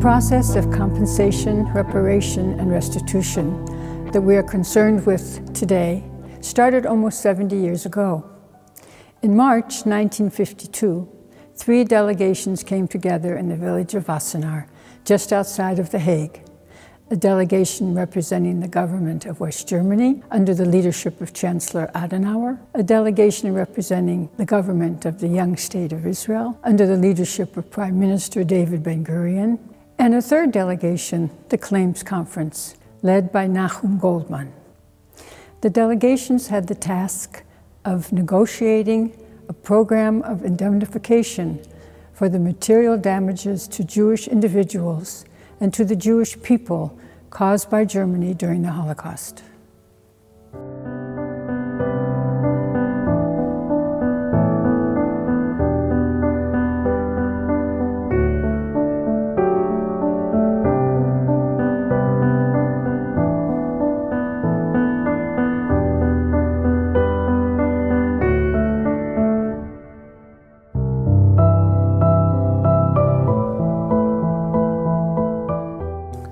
process of compensation, reparation, and restitution that we are concerned with today started almost 70 years ago. In March 1952, 3 delegations came together in the village of Wassenaar, just outside of The Hague. A delegation representing the government of West Germany under the leadership of Chancellor Adenauer, a delegation representing the government of the young state of Israel under the leadership of Prime Minister David Ben-Gurion, and a third delegation, the Claims Conference, led by Nahum Goldman. The delegations had the task of negotiating a program of indemnification for the material damages to Jewish individuals and to the Jewish people caused by Germany during the Holocaust.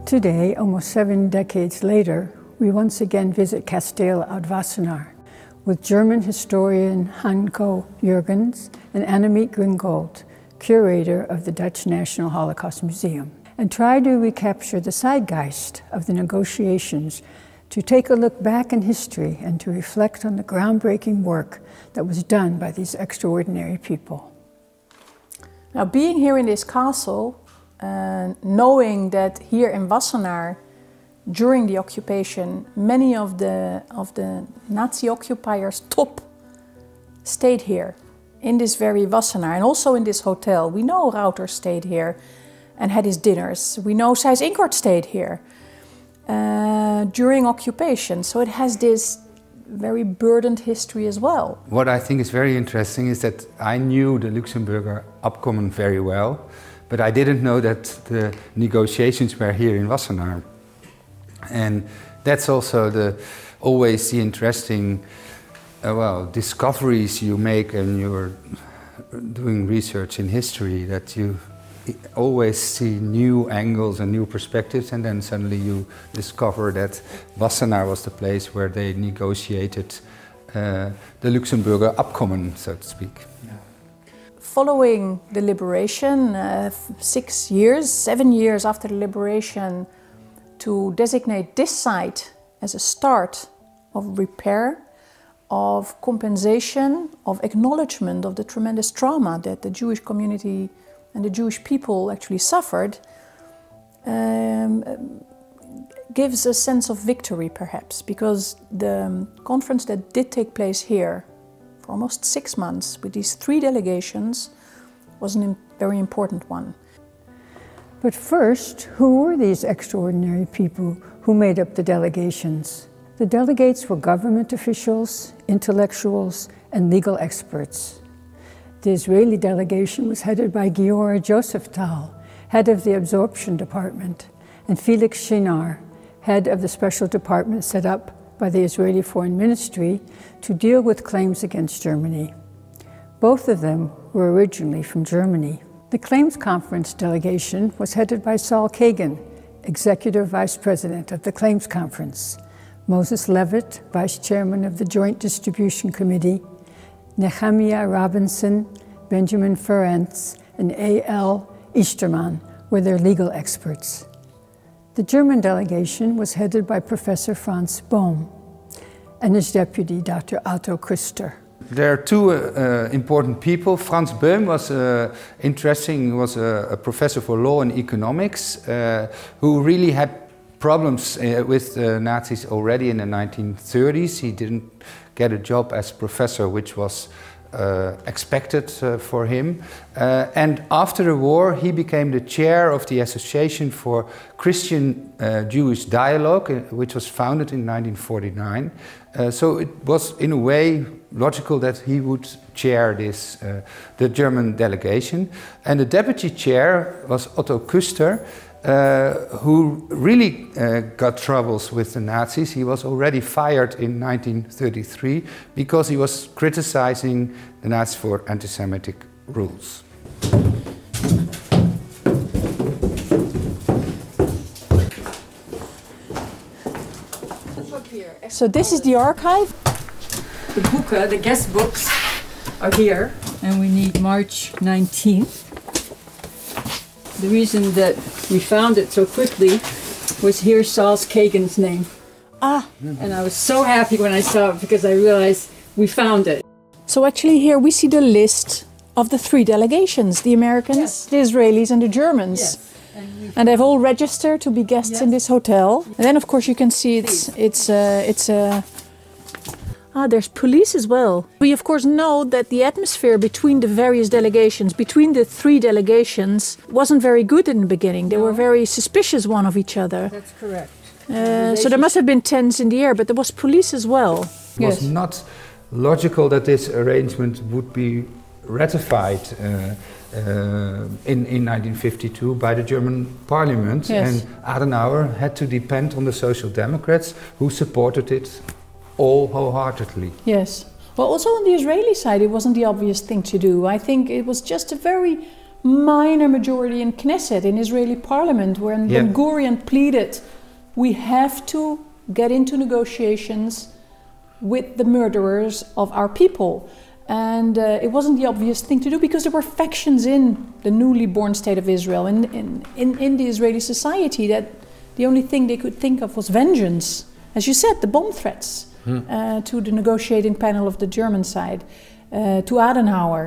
Today, almost 7 decades later, we once again visit Kasteel oud Wassenaar with German historian Hanko Jurgens and Annemiek Gringold, curator of the Dutch National Holocaust Museum, and try to recapture the zeitgeist of the negotiations, to take a look back in history and to reflect on the groundbreaking work that was done by these extraordinary people. Now, being here in this castle, knowing that here in Wassenaar, during the occupation, many of the Nazi occupiers' top stayed here, in this very Wassenaar, and also in this hotel. We know Rauter stayed here and had his dinners. We know Seyss-Inquart stayed here during occupation, so it has this very burdened history as well. What I think is very interesting is that I knew the Luxembourg Agreement very well, but I didn't know that the negotiations were here in Wassenaar. And that's also always the interesting discoveries you make when you're doing research in history, that you always see new angles and new perspectives, and then suddenly you discover that Wassenaar was the place where they negotiated the Luxembourg Agreement, so to speak. Following the liberation, 7 years after the liberation, to designate this site as a start of repair, of compensation, of acknowledgement of the tremendous trauma that the Jewish community and the Jewish people actually suffered, gives a sense of victory perhaps, because the conference that did take place here for almost 6 months with these 3 delegations was a very important one. But first, who were these extraordinary people who made up the delegations? The delegates were government officials, intellectuals, and legal experts. The Israeli delegation was headed by Giora Josephtal, head of the Absorption Department, and Felix Shinar, head of the special department set up by the Israeli Foreign Ministry to deal with claims against Germany. Both of them were originally from Germany. The Claims Conference delegation was headed by Saul Gan, Executive Vice President of the Claims Conference, Moses Levitt, Vice Chairman of the Joint Distribution Committee, Nehemiah Robinson, Benjamin Ferencz, and A.L. Easterman were their legal experts. The German delegation was headed by Professor Franz Bohm and his deputy, Dr. Otto Küster. There are 2 important people. Franz Bohm was was a professor for law and economics who really had problems with the Nazis already in the 1930s. He didn't get a job as professor, which was expected for him. And after the war, he became the chair of the Association for Christian-Jewish Dialogue, which was founded in 1949. So it was, in a way, logical that he would chair this, the German delegation. And the deputy chair was Otto Küster, who really got troubles with the Nazis. He was already fired in 1933 because he was criticizing the Nazis for anti-Semitic rules. So this is the archive. The boeken, the guest books, are here, and we need March 19th. The reason that we found it so quickly was here's Saul Gan's name. Ah. And I was so happy when I saw it because I realized we found it. So actually here we see the list of the 3 delegations, the Americans, Yes. the Israelis and the Germans. Yes. And they've all registered to be guests in this hotel. And then of course you can see there's police as well. We of course know that the atmosphere between the various delegations, between the 3 delegations, wasn't very good in the beginning. They were very suspicious one of each other. That's correct. So there must have been tents in the air, but there was police as well. It was not logical that this arrangement would be ratified in 1952 by the German parliament, and Adenauer had to depend on the Social Democrats, who supported it all wholeheartedly. Yes. Well, also on the Israeli side, it wasn't the obvious thing to do. I think it was just a very minor majority in Knesset, in Israeli parliament, when Ben-Gurion pleaded, we have to get into negotiations with the murderers of our people. And it wasn't the obvious thing to do because there were factions in the newly born state of Israel, in the Israeli society, that the only thing they could think of was vengeance. As you said, the bomb threats to the negotiating panel of the German side, to Adenauer.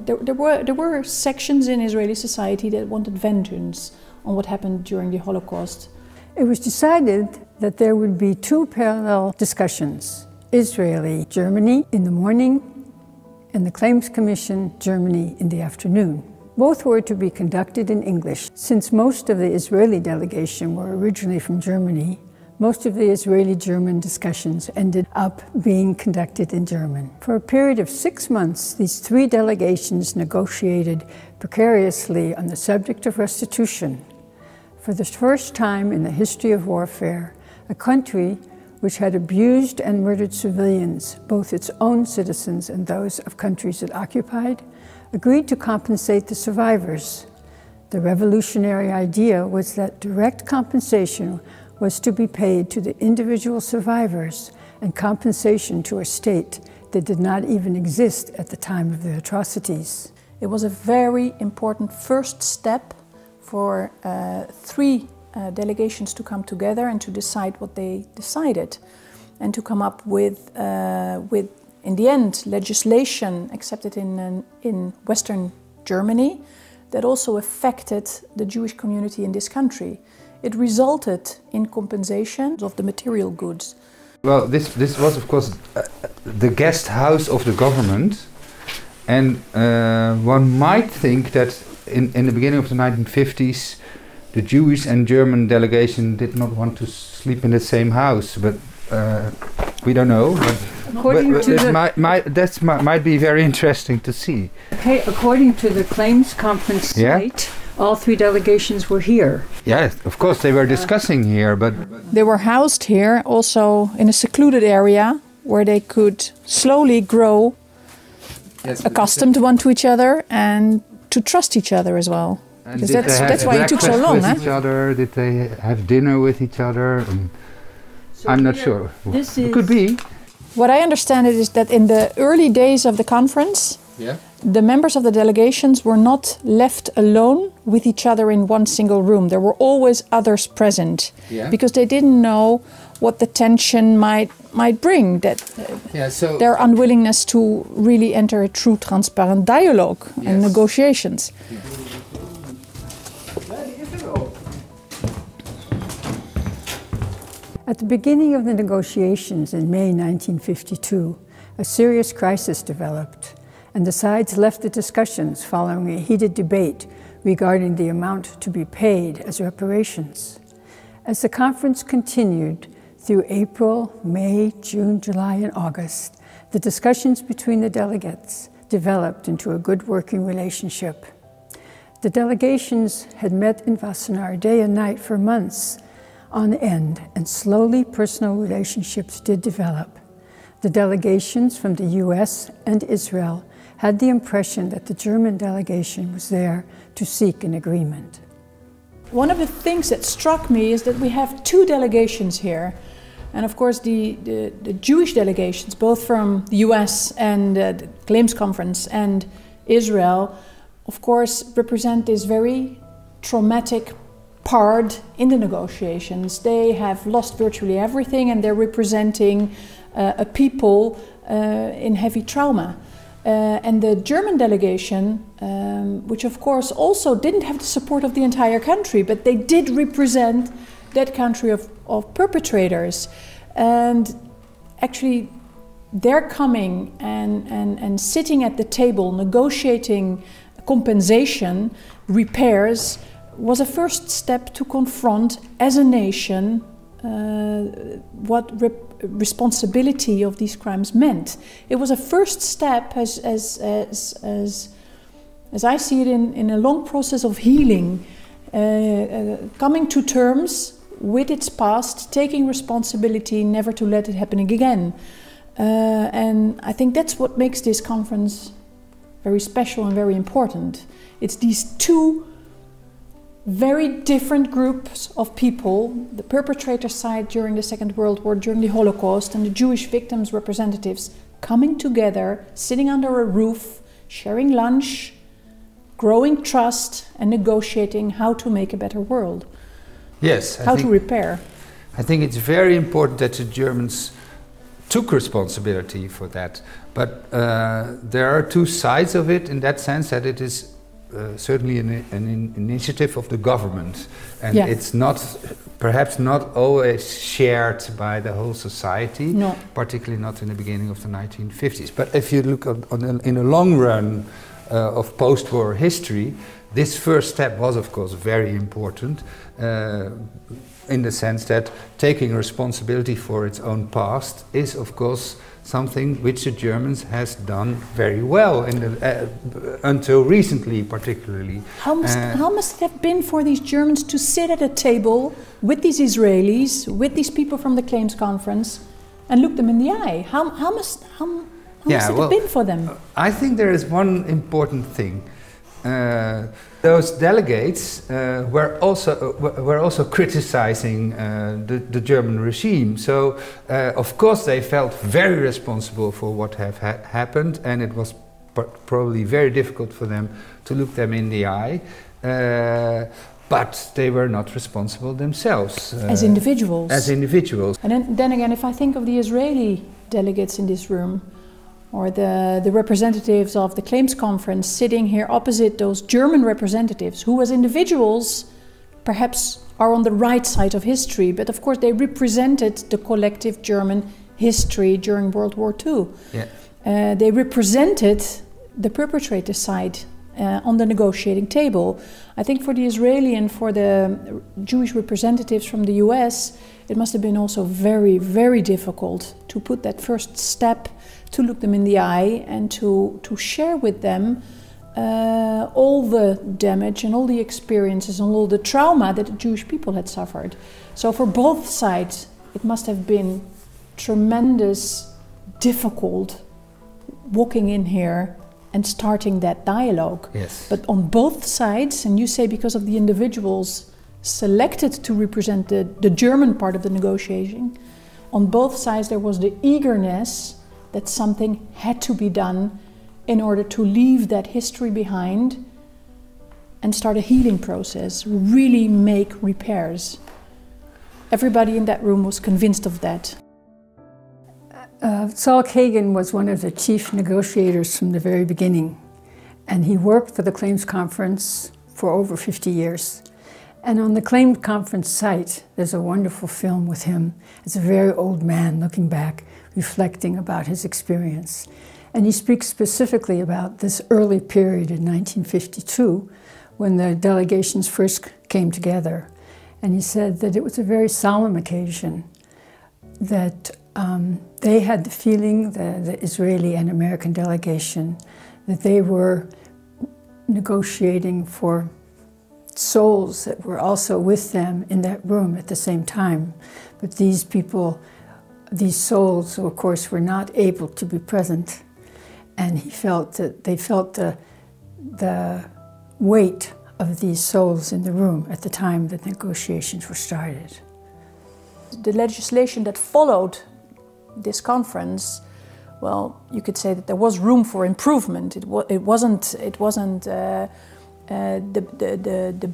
There were sections in Israeli society that wanted vengeance on what happened during the Holocaust. It was decided that there would be 2 parallel discussions. Israeli Germany in the morning and the Claims Commission Germany in the afternoon. Both were to be conducted in English. Since most of the Israeli delegation were originally from Germany, most of the Israeli-German discussions ended up being conducted in German. For a period of 6 months, these 3 delegations negotiated precariously on the subject of restitution. For the first time in the history of warfare, a country which had abused and murdered civilians, both its own citizens and those of countries it occupied, agreed to compensate the survivors. The revolutionary idea was that direct compensation was to be paid to the individual survivors and compensation to a state that did not even exist at the time of the atrocities. It was a very important first step for 3 delegations to come together and to decide what they decided, and to come up with in the end, legislation accepted in Western Germany that also affected the Jewish community in this country. It resulted in compensation of the material goods. Well, this was of course the guest house of the government, and one might think that in the beginning of the 1950s the Jewish and German delegation did not want to sleep in the same house, but we don't know. That might be very interesting to see. Okay, according to the claims conference site, all 3 delegations were here. Yeah, of course they were discussing here, but they were housed here also in a secluded area where they could slowly grow accustomed one to each other and to trust each other as well. And because that's why it took so long. With each other? Did they have dinner with each other? So I'm not sure. It could be. What I understand is that in the early days of the conference, the members of the delegations were not left alone with each other in one single room. There were always others present, because they didn't know what the tension might bring, that so their unwillingness to really enter a true transparent dialogue and negotiations. At the beginning of the negotiations in May 1952, a serious crisis developed, and the sides left the discussions following a heated debate regarding the amount to be paid as reparations. As the conference continued through April, May, June, July, and August, the discussions between the delegates developed into a good working relationship. The delegations had met in Wassenaar day and night for months on end, and slowly personal relationships did develop. The delegations from the US and Israel had the impression that the German delegation was there to seek an agreement. One of the things that struck me is that we have 2 delegations here And of course the Jewish delegations, both from the US and the Claims Conference and Israel, of course represent this very traumatic part in the negotiations. They have lost virtually everything and they're representing a people in heavy trauma. And the German delegation, which of course also didn't have the support of the entire country, but they did represent that country of perpetrators. And actually they're coming and sitting at the table negotiating compensation, repairs, was a first step to confront as a nation what responsibility of these crimes meant. It was a first step, as I see it, in a long process of healing, coming to terms with its past, taking responsibility, never to let it happen again. And I think that's what makes this conference very special and very important. It's these two very different groups of people, the perpetrator side during the Second World War, during the Holocaust, and the Jewish victims' representatives coming together, sitting under a roof, sharing lunch, growing trust, and negotiating how to make a better world. Yes. How to repair. I think it's very important that the Germans took responsibility for that. But there are two sides of it, in that sense that it is certainly an initiative of the government, and it's not, perhaps not always shared by the whole society, particularly not in the beginning of the 1950s. But if you look in a long run of post-war history, this first step was of course very important, in the sense that taking responsibility for its own past is of course something which the Germans has done very well in the, until recently particularly. How must it have been for these Germans to sit at a table with these Israelis, with these people from the Claims Conference, and look them in the eye? How must it have been for them? I think there is one important thing. Those delegates were also criticizing the German regime. So, of course, they felt very responsible for what have happened, and it was probably very difficult for them to look them in the eye. But they were not responsible themselves. As individuals. As individuals. And then again, if I think of the Israeli delegates in this room, or the representatives of the Claims Conference sitting here opposite those German representatives, who as individuals perhaps are on the right side of history, but of course they represented the collective German history during World War II. Yeah. They represented the perpetrator side on the negotiating table. I think for the Israeli and for the Jewish representatives from the US, it must have been also very, very difficult to put that first step, to look them in the eye and to share with them all the damage and all the experiences and all the trauma that the Jewish people had suffered. So for both sides, it must have been tremendous, difficult walking in here and starting that dialogue. Yes. But on both sides, and you say because of the individuals selected to represent the German part of the negotiation, on both sides there was the eagerness that something had to be done in order to leave that history behind and start a healing process, really make repairs. Everybody in that room was convinced of that. Saul Gan was one of the chief negotiators from the very beginning, and he worked for the Claims Conference for over 50 years. And on the Claims Conference site, there's a wonderful film with him. It's a very old man looking back, reflecting about his experience. And he speaks specifically about this early period in 1952, when the delegations first came together. And he said that it was a very solemn occasion, that they had the feeling, the Israeli and American delegation, that they were negotiating for souls that were also with them in that room at the same time. But these people, these souls, of course, were not able to be present. And he felt that they felt the weight of these souls in the room at the time the negotiations were started. The legislation that followed this conference, well, you could say that there was room for improvement. It wasn't the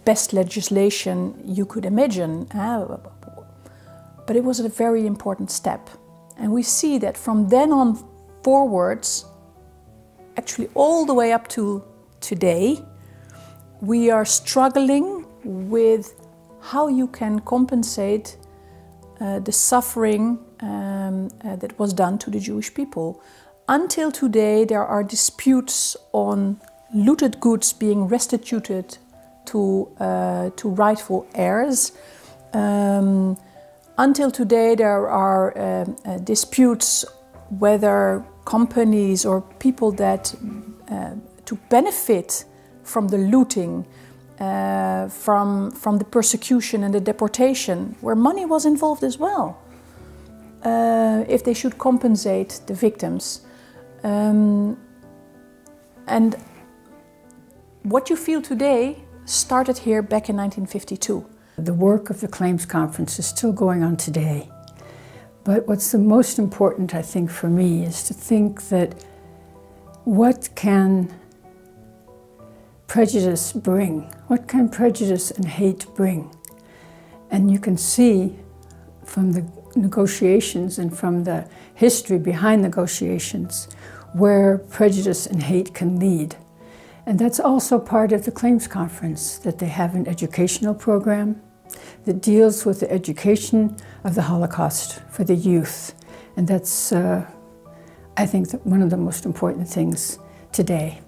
best legislation you could imagine, but it was a very important step. And we see that from then on forwards, actually all the way up to today, we are struggling with how you can compensate the suffering that was done to the Jewish people. Until today, there are disputes on looted goods being restituted to rightful heirs. Until today, there are disputes whether companies or people that to benefit from the looting, from the persecution and the deportation, where money was involved as well, if they should compensate the victims. And what you feel today started here back in 1952. The work of the Claims Conference is still going on today. But what's the most important, I think, for me is to think that what can prejudice bring? What can prejudice and hate bring? And you can see from the negotiations and from the history behind negotiations where prejudice and hate can lead. And that's also part of the Claims Conference, that they have an educational program that deals with the education of the Holocaust for the youth. And that's, I think, one of the most important things today.